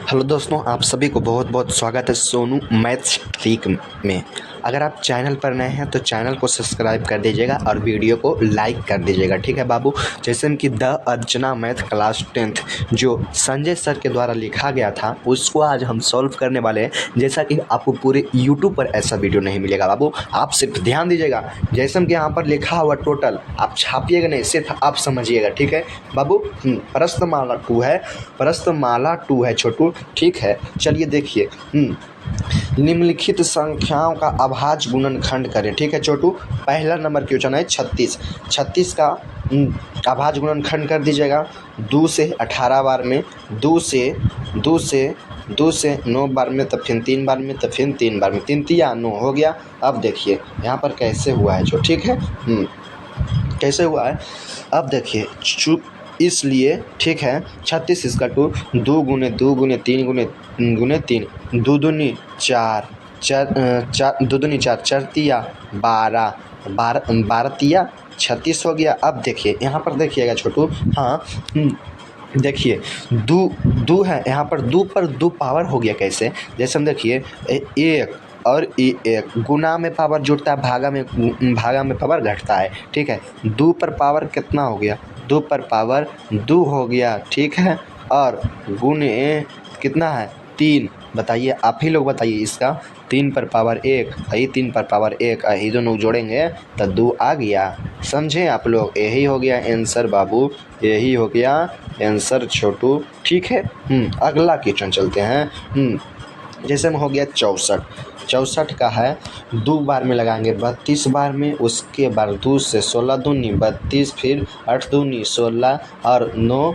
Hello दोस्तों, आप सभी को बहुत बहुत स्वागत है सोनू मैथ्स ट्रिक में। अगर आप चैनल पर नए हैं तो चैनल को सब्सक्राइब कर दीजिएगा और वीडियो को लाइक कर दीजिएगा, ठीक है बाबू। जैसे कि the Archana math class 10th जो संजय सर के द्वारा लिखा गया था उसको आज हम सॉल्व करने वाले हैं। जैसा कि आपको पूरे यूट्यूब पर ऐसा वीडियो नहीं मिलेगा बाबू, आप सिर्फ ध्यान दीजिएगा। जैसे कि यहाँ पर लिखा हुआ टोटल आप छापिएगा नहीं, सिर्फ आप समझिएगा, ठीक है बाबू। प्रश्नमाला 2 है, प्रश्नमाला 2 है छोटू, ठीक है। चलिए देखिए, निम्नलिखित संख्याओं का अभाज्य गुणनखंड करें, ठीक है छोटू। पहला नंबर क्वेश्चन है 36 का अभाज्य गुणनखंड कर दीजिएगा। 2 से 18 बार में, 2 से 9 बार में, तो फिर 3 बार में, तो फिर 3 बार में, 3 तिया 9 हो गया। अब देखिए यहाँ पर कैसे हुआ है जो, ठीक है। कैसे हुआ है अब देखिए, इसलिए ठीक है 36 इसका 2 गुने 2 गुने 3 गुने 3, 2 दूनी 4, 2 दूनी 4, 4 तिया 12, 12 तिया 36 हो गया। अब देखिए यहाँ पर देखिएगा छोटू, हाँ देखिए 2 है यहाँ पर, 2 पर 2 पावर हो गया कैसे। जैसे हम देखिए 1 और 1 गुना में पावर जुड़ता है, भागा में पावर घटता है, ठीक है। 2 पर पावर कितना हो गया, 2 पर पावर 2 हो गया, ठीक है। और गुने कितना है 3, बताइए आप ही लोग बताइए इसका। 3 पर पावर 1, 3 पर पावर 1, यही दोनों जोड़ेंगे तो 2 आ गया। समझे आप लोग, यही हो गया आंसर बाबू, यही हो गया आंसर छोटू, ठीक है। अगला क्वेश्चन चलते हैं। जैसे में हो गया 64 का है, 2 बार में लगाएंगे 32 बार में, उसके बाद 2 से 16 दूनी 32, फिर 8 दूनी 16 और 9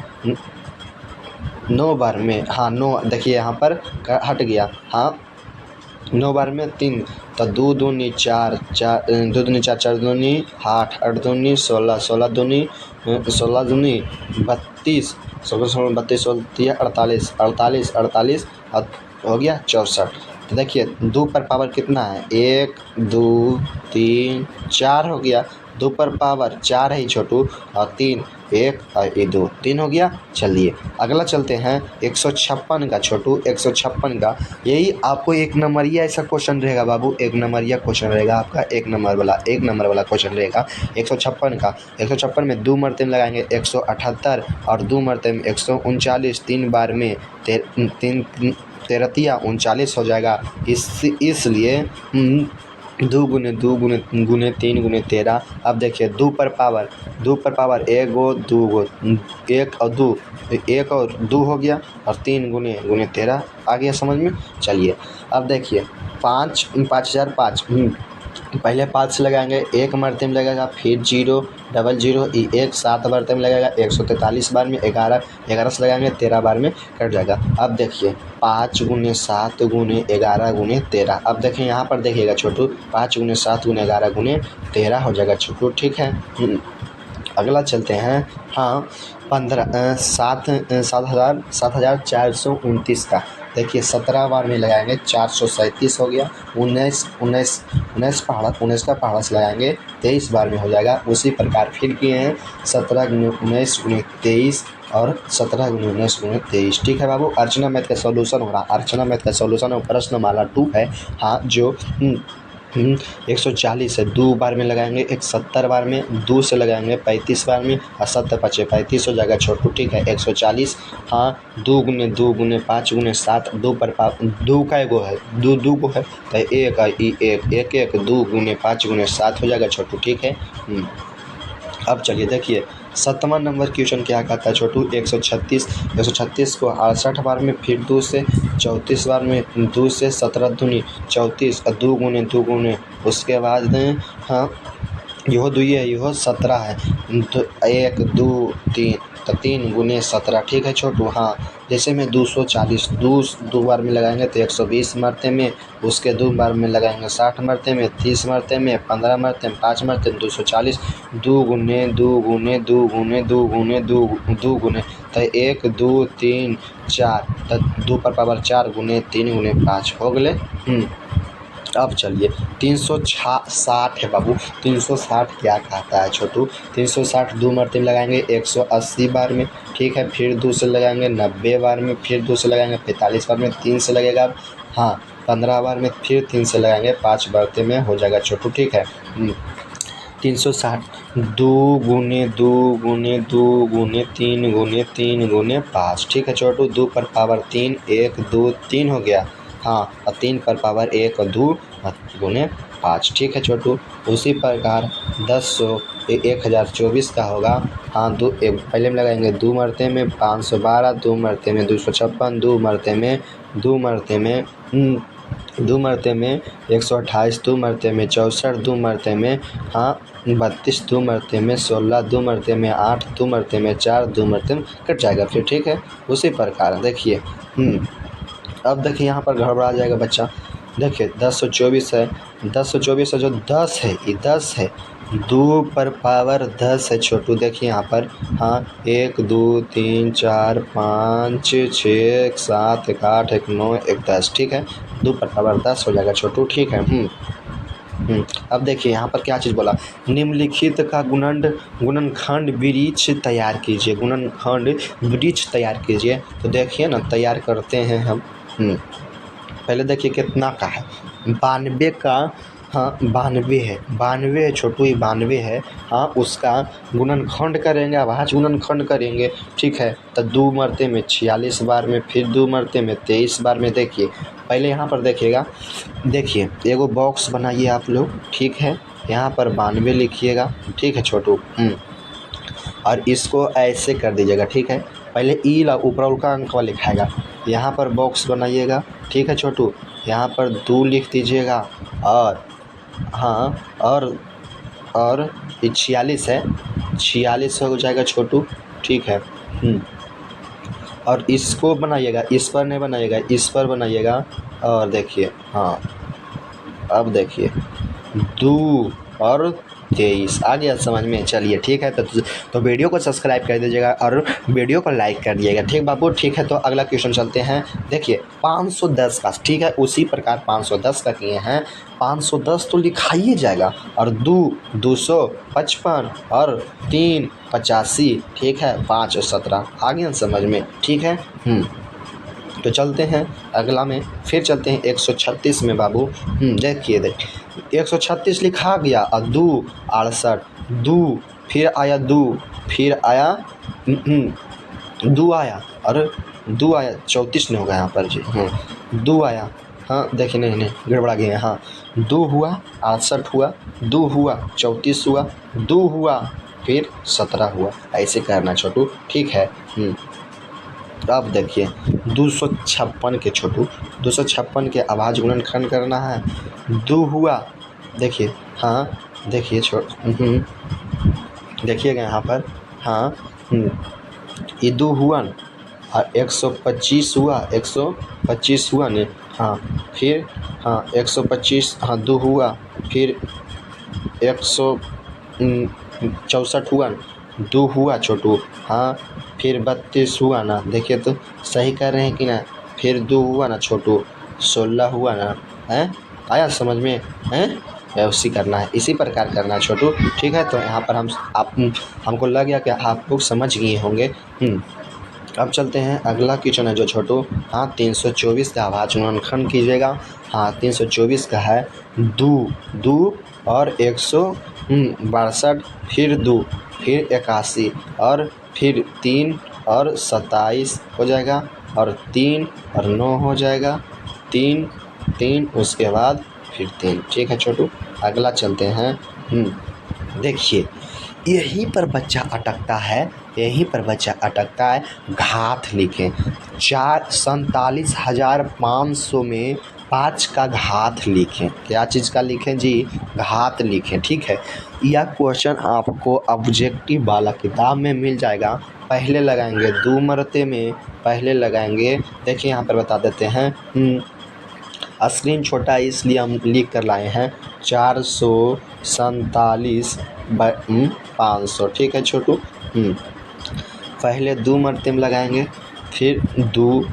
बार में, हाँ 9 देखिए यहाँ पर हट गया, हाँ 9 बार में 3, तो 2 दूनी 4, 2 दूनी 4, 4 दूनी 8, 8 दूनी 16, 16 दूनी 32, 16 32 16 48, 48 48 और हो गया 64। तो देखिए 2 पर पावर कितना है, 1 2 3 4 हो गया। 2 पर पावर 4 है छोटू, और 3 1 और 2 3 हो गया। चलिए अगला चलते हैं 156 का छोटू, 156 का। यही आपको एक नंबरिया ऐसा क्वेश्चन रहेगा बाबू, एक नंबरिया क्वेश्चन रहेगा आपका, एक नंबर वाला क्वेश्चन रहेगा 156 का। 156 में 2 मरते में लगाएंगे 178 और 2 मरते में 139, 3 बार में 13 तिया 39 हो जाएगा। इसलिए 2 गुने 2 गुने 3 गुने 13। अब देखिए 2 पर पावर 1 गो 2 गो 1 और 2, 1 और 2 हो गया, और 3 गुने 13 आ गया समझ में। चलिए अब देखिए 5005, पहले 5 से लगाएंगे, 1 मरते में लगेगा, फिर 0 डबल 0 1 7 मरते में लगेगा, 143 बार में, 11 से लगाएंगे 13 बार में कट जाएगा। अब देखिए 5 गुने 7 गुने 11 गुने 13। अब देखिए यहाँ पर देखिएगा छोटू, 5 गुने 7 गुने 11 गुने 13 हो जाएगा छोटू, ठीक है। अगला चलते हैं, हाँ 7,429 का। देखिए 17 बार में लगाएंगे 437 हो गया। 19 का पहाड़ा से लगाएंगे 23 बार में हो जाएगा। उसी प्रकार फिर किए हैं 17 गुने 19 गुने 23 और 17 गुने 19 गुने 23, ठीक है बाबू। अर्चना मैथ का सॉल्यूशन हो रहा, अर्चना मैथ का सॉल्यूशन और प्रश्नमाला 2 है, हाँ जो 140 है, 2 बार में लगाएंगे, 170 बार में, 2 से लगाएंगे 35 बार में, और 7 5 35 हो जाएगा छोटू, ठीक है। 140, हाँ 2 गुने 5 गुने 7, 2 पर 2 का एगो है, 2 गो है, तो 1 2 गुने 5 गुने 7 हो जाएगा छोटू, ठीक है। अब चलिए देखिए 7वां नंबर क्वेश्चन क्या कहता है छोटू, 136 को 68 बार में, फिर 2 से 34 बार में, 2 से 17 दूनी 34 और 2 गुने, उसके बाद हाँ यहो 2 है, यहो 17 है, तो 1 2 3, तो 3 गुने 17, ठीक है छोटू। हाँ जैसे में 240 2 बार में लगाएंगे तो 120 मरते में, उसके 2 बार में लगाएंगे 60 मरते में, 30 मरते में, 15 मरते में, 5 मरते में 240, 2 गुने 2 गुने 2 गुने 2 गुने 2 गुने, तो 1 2 3 4, तो 2 पर पावर 4 गुने 3 गुने 5 हो गए। अब चलिए 360 है बाबू, 360 क्या कहता है छोटू, 360 दो मरतबे लगाएंगे 180 बार में, ठीक है। फिर 2 से लगाएंगे 90 बार में, फिर 2 से लगाएंगे 45 बार में, 3 से लगेगा हाँ 15 बार में, फिर 3 से लगाएंगे 5 मरतबे में हो जाएगा छोटू, ठीक है। 360 2 गुने 2 गुने 2 गुने 3 गुने 3 गुने 5, ठीक है छोटू। 2 पर पावर 3 1 2 3 हो गया हाँ, और 3 पर पावर 1 और 2 गुने 5, ठीक है छोटू। उसी प्रकार 1024 का होगा हाँ, पहले में लगाएंगे 2 मरते में 512, 2 मरते में 256, 2 मरते में 2 मरते में 2 मरते में 128, 2 मरते में 64, 2 मरते में हाँ 32, 2 मरते में 16, 2 मरते में 8, 2 मरते में 4, 2 मरते में कट जाएगा फिर, ठीक है। उसी प्रकार देखिए अब देखिए यहाँ पर गड़बड़ा जाएगा बच्चा। देखिए 1024 है, 1024 है जो 10 है, ये 10 है, 2 पर पावर 10 है छोटू। देखिए यहाँ पर हाँ 1 2 3 4 5 6 1 7 1 8 1 9 1 10, ठीक है। 2 पर पावर 10 हो जाएगा छोटू, ठीक है। अब देखिए यहाँ पर क्या चीज़ बोला, निम्नलिखित का गुणनखंड वृक्ष तैयार कीजिए, गुणनखंड वृक्ष तैयार कीजिए। तो देखिए ना तैयार करते हैं हम। पहले देखिए कितना का है, 92 का हाँ 92 है, 92 है छोटू, ये 92 है हाँ। उसका गुणनखंड करेंगे, अभाज्य गुणनखंड करेंगे, ठीक है। तो 2 मरते में 46 बार में, फिर 2 मरते में 23 बार में। देखिए पहले यहाँ पर देखिएगा, देखिए एगो बॉक्स बनाइए आप लोग, ठीक है। यहाँ पर 92 लिखिएगा, ठीक है छोटू। और इसको ऐसे कर दीजिएगा, ठीक है। पहले ई ऊपर का अंक वाला लिखाएगा, यहाँ पर बॉक्स बनाइएगा, ठीक है छोटू। यहाँ पर 2 लिख दीजिएगा और हाँ और ये 46 है, 46 हो जाएगा छोटू, ठीक है। और इसको बनाइएगा, इस पर नहीं बनाइएगा, इस पर बनाइएगा। और देखिए हाँ अब देखिए 2 और 23 आ गया समझ में, चलिए ठीक है। तो वीडियो को सब्सक्राइब कर दीजिएगा और वीडियो को लाइक कर दिएगा, ठीक बाबू, ठीक है। तो अगला क्वेश्चन चलते हैं। देखिए 510 का, ठीक है, उसी प्रकार 510 का किए हैं। 510 तो लिखाइए जाएगा, और 2 255 और 3 85, ठीक है। 5 और 17 आ गया समझ में, ठीक है। तो चलते हैं अगला में, फिर चलते हैं 136 में बाबू। देखिए 136 लिखा गया और 2 68, 2 फिर आया 2, फिर आया 2 आया और 2 आया 34 नहीं होगा यहाँ पर जी, 2 आया हाँ। देखिए नहीं गड़बड़ा गया हाँ। 2 हुआ 68 हुआ, 2 हुआ 34 हुआ, 2 हुआ फिर 17 हुआ, ऐसे करना छोटू, ठीक है। अब देखिए 256 के छोटू, 256 के अभाज्य गुणनखंड करना है। 2 हुआ, देखिए हाँ देखिए देखिएगा यहाँ पर हाँ ये 2 हुआ न, और 125 हुआ, 125 हुआ न हाँ। फिर हाँ 125 हाँ 2 हुआ, फिर 164 हुआ, 2 हुआ छोटू हाँ। फिर 32 हुआ ना, देखिए तो सही कर रहे हैं कि ना। फिर 2 हुआ ना छोटू, 16 हुआ ना, हैं आया समझ में हैं। उसी करना है, इसी प्रकार करना है छोटू, ठीक है। तो यहाँ पर हमको लग गया कि आप लोग समझ गए होंगे। अब चलते हैं अगला क्वेश्चन है जो छोटू हाँ 324 का अभाज्य गुणनखंड कीजिएगा। हाँ 324 का है 2 और 162, फिर 2 फिर 81 और फिर 3 और 27 हो जाएगा, और 3 और 9 हो जाएगा, 3 उसके बाद फिर 3, ठीक है छोटू। अगला चलते हैं। देखिए यहीं पर बच्चा अटकता है, यहीं पर बच्चा अटकता है। घात लिखें, 47,500 में 5 का घात लिखें। क्या चीज़ का लिखें जी? घात लिखें, ठीक है। यह क्वेश्चन आपको ऑब्जेक्टिव वाला किताब में मिल जाएगा। पहले लगाएंगे 2 मरते में, पहले लगाएंगे, देखिए यहाँ पर बता देते हैं। स्क्रीन छोटा है इसलिए हम लिख कर लाए हैं 447/500, ठीक है छोटू। पहले 2 मरते में लगाएंगे, फिर 2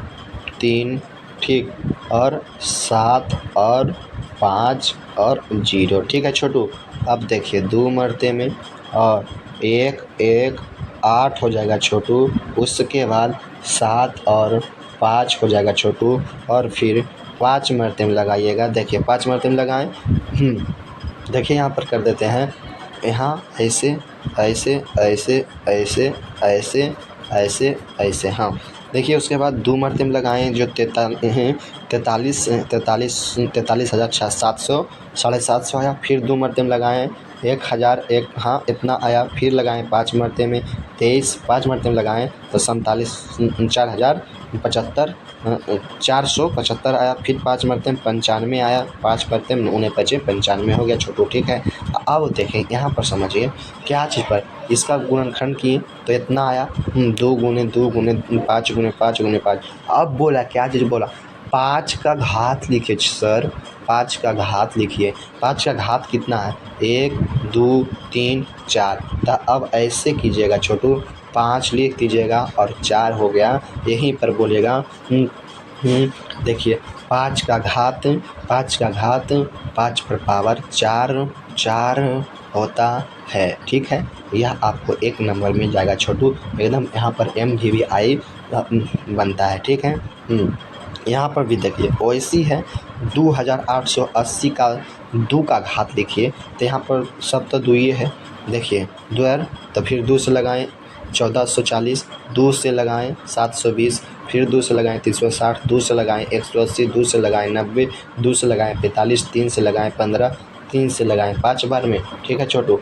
3 ठीक, और 7 और 5 और 0। ठीक है छोटू। अब देखिए 2 मरते में और 1 1 8 हो जाएगा छोटू। उसके बाद 7 और 5 हो जाएगा छोटू। और फिर 5 मरते में लगाइएगा। देखिए 5 मरते में लगाएं। देखिए यहाँ पर कर देते हैं, यहाँ ऐसे ऐसे ऐसे ऐसे ऐसे ऐसे ऐसे। हाँ देखिए उसके बाद 2 मरते में लगाएं जो 43,700 750 आया। फिर 2 मरते में लगाएं 1001। हाँ इतना आया। फिर लगाएं 5 मरते में 23। 5 मरते में लगाएं तो 4075 475 आया। फिर 5 मरते में 95 आया। 5 मरते में 95 95 हो गया छोटू। ठीक है। अब देखें यहाँ पर समझिए क्या चीज़ पर इसका गुणनखंड की तो इतना आया 2 गुने 2 गुने 5 गुने 5 गुने 5। अब बोला क्या चीज़ बोला, 5 का घात लिखिए सर, 5 का घात लिखिए। 5 का घात कितना है, 1 2 3 4। तो अब ऐसे कीजिएगा छोटू, 5 लिख दीजिएगा और 4 हो गया। यहीं पर बोलेगा देखिए 5 का घात 5 पर पावर 4 होता है। ठीक है। यह आपको 1 नंबर मिल जाएगा छोटू। एकदम यहाँ पर MVVI बनता है। ठीक है। यहाँ पर भी देखिए वैसी है 2880 का 2 का घात लिखिए। तो यहाँ पर सब तो 2 ही है। देखिए 2 तो फिर 2 से लगाएं 1440, 2 से लगाएं 720, फिर 2 से लगाएं 360, 2 से लगाएं 180, 2 से लगाएं 90, 2 से लगाएं 45, 3 से लगाएं 15, 3 से लगाएं 5 बार में। ठीक है छोटू।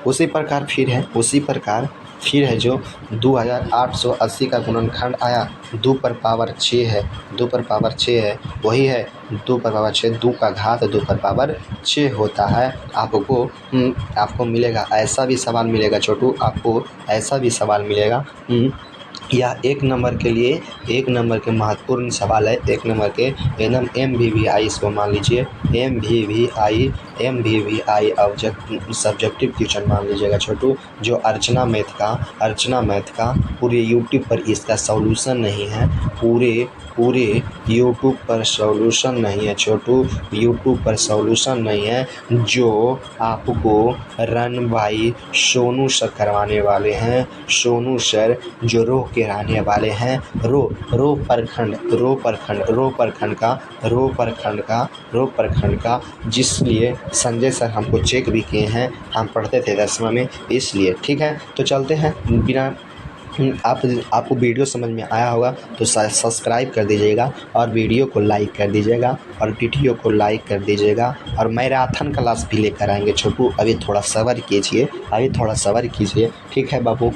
उसी प्रकार फिर है जो 2880 का गुणनखंड आया 2 पर पावर 6 है। 2 पर पावर 6 है वही है 2 पर पावर 6। 2 का घात 2 पर पावर 6 होता है। आपको मिलेगा ऐसा भी सवाल मिलेगा छोटू। आपको ऐसा भी सवाल मिलेगा। यह 1 नंबर के लिए 1 नंबर के महत्वपूर्ण सवाल है। 1 नंबर के एकदम MVVI इसको मान लीजिए। MVVI सब्जेक्टिव क्वेश्चन मान लीजिएगा छोटू। जो अर्चना मैथ का पूरे यूट्यूब पर इसका सॉल्यूशन नहीं है। पूरे यूट्यूब पर सॉल्यूशन नहीं है छोटू। यूट्यूब पर सॉल्यूशन नहीं है जो आपको रन भाई सोनू सर करवाने वाले हैं। सोनू सर जो रो के रहने वाले हैं। रो प्रखंड का जिसलिए संजय सर हमको चेक भी किए हैं। हम पढ़ते थे 10वीं में इसलिए। ठीक है। तो चलते हैं बिना आपको वीडियो समझ में आया होगा तो सब्सक्राइब कर दीजिएगा और वीडियो को लाइक कर दीजिएगा और वीडियो को लाइक कर दीजिएगा। और मैराथन क्लास भी लेकर आएंगे छोटू। अभी थोड़ा सब्र कीजिए। ठीक है बाबू।